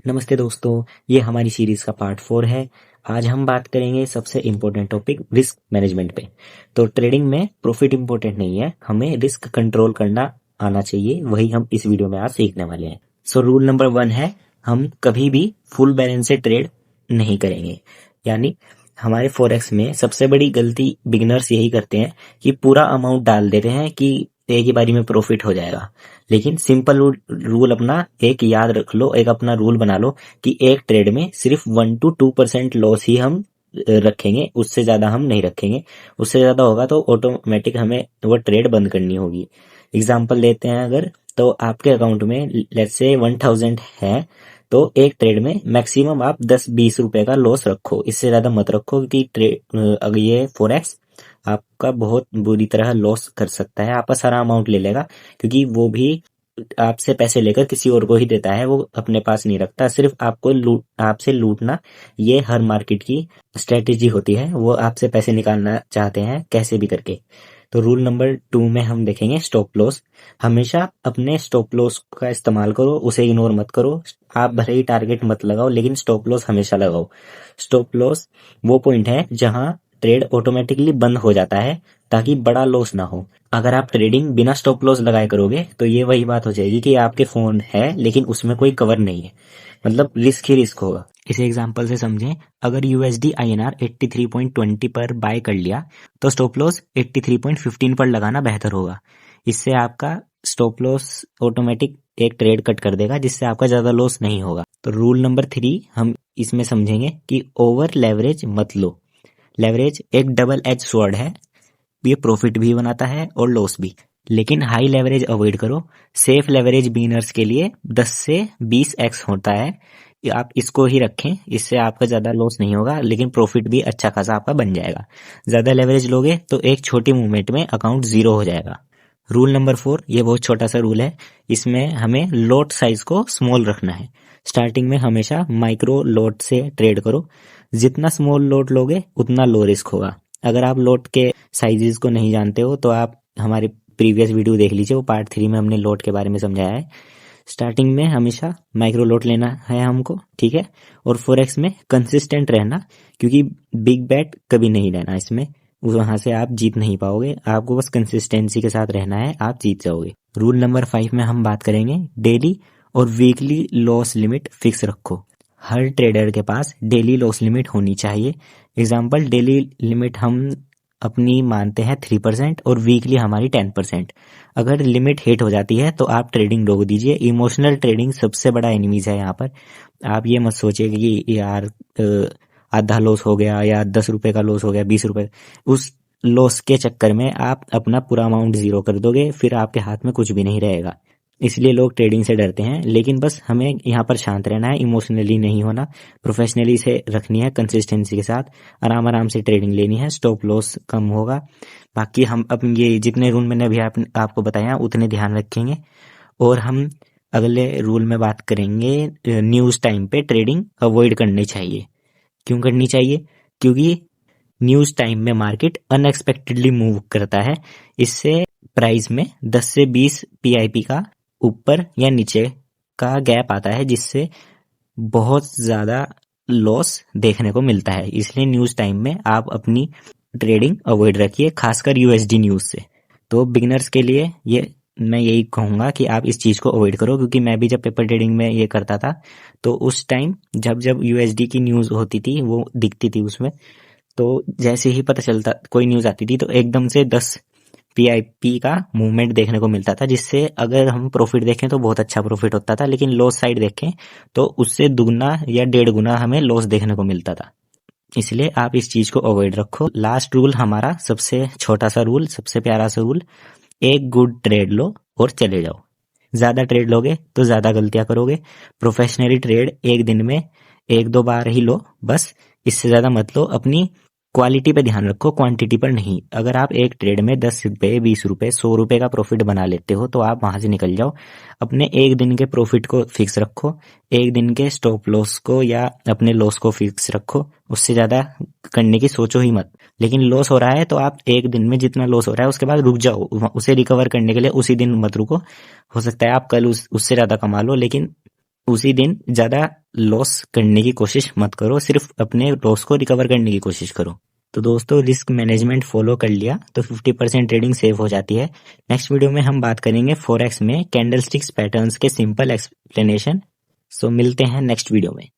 नमस्ते दोस्तों, ये हमारी सीरीज का पार्ट 4 है। आज हम बात करेंगे सबसे इम्पोर्टेंट टॉपिक रिस्क मैनेजमेंट पे। तो ट्रेडिंग में प्रॉफिट इम्पोर्टेंट नहीं है, हमें रिस्क कंट्रोल करना आना चाहिए, वही हम इस वीडियो में आज सीखने वाले हैं। सो रूल नंबर 1 है, हम कभी भी फुल बैलेंस से ट्रेड नहीं करेंगे। यानी हमारे फॉरेक्स में सबसे बड़ी गलती बिगिनर्स यही करते हैं कि पूरा अमाउंट डाल देते हैं कि एक ही बारी में प्रॉफिट हो जाएगा। लेकिन सिंपल रूल अपना एक याद रख लो, एक अपना रूल बना लो कि एक ट्रेड में सिर्फ 1 to 2% लॉस ही हम रखेंगे, उससे ज्यादा हम नहीं रखेंगे। उससे ज्यादा होगा तो ऑटोमेटिक हमें वो ट्रेड बंद करनी होगी। एग्जाम्पल लेते हैं अगर, तो आपके अकाउंट में लेट्स से 1000 है, तो एक ट्रेड में मैक्सिमम आप 10-20 रुपए का लॉस रखो, इससे ज्यादा मत रखो, क्योंकि अगर ये फॉरेक्स आपका बहुत बुरी तरह लॉस कर सकता है, आपका सारा अमाउंट ले लेगा, क्योंकि वो भी आपसे पैसे लेकर किसी और को ही देता है, वो अपने पास नहीं रखता। सिर्फ आपसे लूटना, ये हर मार्केट की स्ट्रेटेजी होती है। वो आपसे पैसे निकालना चाहते हैं कैसे भी करके। तो रूल नंबर 2 में हम देखेंगे स्टॉप लॉस। हमेशा अपने स्टॉप लॉस का इस्तेमाल करो, उसे इग्नोर मत करो। आप भले ही टारगेट मत लगाओ, लेकिन स्टॉप लॉस हमेशा लगाओ। स्टॉप लॉस वो पॉइंट है जहां ट्रेड ऑटोमेटिकली बंद हो जाता है, ताकि बड़ा लॉस ना हो। अगर आप ट्रेडिंग बिना स्टॉप लॉस लगाए करोगे तो ये वही बात हो जाएगी कि आपके फोन है लेकिन उसमें कोई कवर नहीं है, मतलब रिस्क ही रिस्क होगा। इसे एग्जांपल से समझें, अगर यूएसडी आईएनआर 83.20 पर बाय कर लिया तो स्टॉप लॉस 83.15 पर लगाना बेहतर होगा। इससे आपका स्टॉप लॉस ऑटोमेटिक एक ट्रेड कट कर देगा, जिससे आपका ज्यादा लॉस नहीं होगा। तो रूल नंबर 3 हम इसमें समझेंगे कि ओवर लेवरेज मत लो। लेवरेज एक डबल एज स्वॉर्ड है, ये प्रॉफिट भी बनाता है और लॉस भी। लेकिन हाई लेवरेज अवॉइड करो। सेफ लेवरेज बिगिनर्स के लिए 10 से 20x होता है, आप इसको ही रखें, इससे आपका ज्यादा लॉस नहीं होगा, लेकिन प्रॉफिट भी अच्छा खासा आपका बन जाएगा। ज्यादा लेवरेज लोगे तो एक छोटी मूवमेंट में अकाउंट जीरो हो जाएगा। रूल नंबर 4, ये बहुत छोटा सा रूल है, इसमें हमें लॉट साइज को स्मॉल रखना है। स्टार्टिंग में हमेशा माइक्रो लॉट से ट्रेड करो। जितना स्मॉल लॉट लोगे उतना लो रिस्क होगा। अगर आप लॉट के साइजेस को नहीं जानते हो तो आप हमारे प्रीवियस वीडियो देख लीजिए, वो पार्ट 3 में हमने लॉट के बारे में समझाया है। स्टार्टिंग में हमेशा माइक्रो लॉट लेना है हमको, ठीक है। और फॉरेक्स में कंसिस्टेंट रहना, क्योंकि बिग बैट कभी नहीं लेना इसमें, वहां से आप जीत नहीं पाओगे। आपको बस कंसिस्टेंसी के साथ रहना है, आप जीत जाओगे। रूल नंबर 5 में हम बात करेंगे डेली और वीकली लॉस लिमिट फिक्स रखो। हर ट्रेडर के पास डेली लॉस लिमिट होनी चाहिए। एग्जाम्पल, डेली लिमिट हम अपनी मानते हैं 3% और वीकली हमारी 10%। अगर लिमिट हिट हो जाती है तो आप ट्रेडिंग रोक दीजिए। इमोशनल ट्रेडिंग सबसे बड़ा एनिमीज है यहाँ पर। आप ये मत सोचिए कि यार आधा लॉस हो गया या 10 रुपए का लॉस हो गया, 20 रुपए, उस लॉस के चक्कर में आप अपना पूरा अमाउंट जीरो कर दोगे, फिर आपके हाथ में कुछ भी नहीं रहेगा। इसलिए लोग ट्रेडिंग से डरते हैं, लेकिन बस हमें यहाँ पर शांत रहना है, इमोशनली नहीं होना, प्रोफेशनली से रखनी है, कंसिस्टेंसी के साथ आराम आराम से ट्रेडिंग लेनी है, स्टॉप लॉस कम होगा। बाकी हम अब ये जितने रूल मैंने अभी आपको बताया उतने ध्यान रखेंगे। और हम अगले रूल में बात करेंगे न्यूज टाइम पे ट्रेडिंग अवॉइड करनी चाहिए। क्यों करनी चाहिए? क्योंकि न्यूज टाइम में मार्केट अनएक्सपेक्टेडली मूव करता है। इससे प्राइस में 10 से 20 पीआईपी का ऊपर या नीचे का गैप आता है, जिससे बहुत ज्यादा लॉस देखने को मिलता है। इसलिए न्यूज टाइम में आप अपनी ट्रेडिंग अवॉइड रखिए, खासकर यूएसडी न्यूज से। तो बिगिनर्स के लिए ये मैं यही कहूंगा कि आप इस चीज को अवॉइड करो, क्योंकि मैं भी जब पेपर ट्रेडिंग में ये करता था तो उस टाइम जब जब यूएसडी की न्यूज होती थी, वो दिखती थी उसमें, तो जैसे ही पता चलता कोई न्यूज आती थी तो एकदम से 10 पीआईपी का मूवमेंट देखने को मिलता था, जिससे अगर हम प्रॉफिट देखें तो बहुत अच्छा प्रॉफिट होता था, लेकिन लॉस साइड देखें तो उससे दुगना या 1.5 गुना हमें लॉस देखने को मिलता था। इसलिए आप इस चीज को अवॉइड रखो। लास्ट रूल हमारा सबसे छोटा सा रूल, सबसे प्यारा सा रूल, एक गुड ट्रेड लो और चले जाओ। ज्यादा ट्रेड लोगे तो ज्यादा गलतियां करोगे। प्रोफेशनली ट्रेड एक दिन में 1-2 बार ही लो बस, इससे ज्यादा मत लो। अपनी क्वालिटी पे ध्यान रखो, क्वांटिटी पर नहीं। अगर आप एक ट्रेड में 10 रुपए, 20 रुपए, 100 रुपए का प्रॉफिट बना लेते हो तो आप वहां से निकल जाओ। अपने एक दिन के प्रॉफिट को फिक्स रखो, एक दिन के स्टॉप लॉस को या अपने लॉस को फिक्स रखो, उससे ज्यादा करने की सोचो ही मत। लेकिन लॉस हो रहा है तो आप एक दिन में जितना लॉस हो रहा है उसके बाद रुक जाओ, उसे रिकवर करने के लिए उसी दिन मत रुको। हो सकता है आप कल उससे ज्यादा कमा लो, लेकिन उसी दिन ज्यादा लॉस करने की कोशिश मत करो, सिर्फ अपने लॉस को रिकवर करने की कोशिश करो। तो दोस्तों रिस्क मैनेजमेंट फॉलो कर लिया तो 50% ट्रेडिंग सेव हो जाती है। नेक्स्ट वीडियो में हम बात करेंगे फॉरेक्स में कैंडलस्टिक्स पैटर्न्स के सिंपल एक्सप्लेनेशन। सो मिलते हैं नेक्स्ट वीडियो में।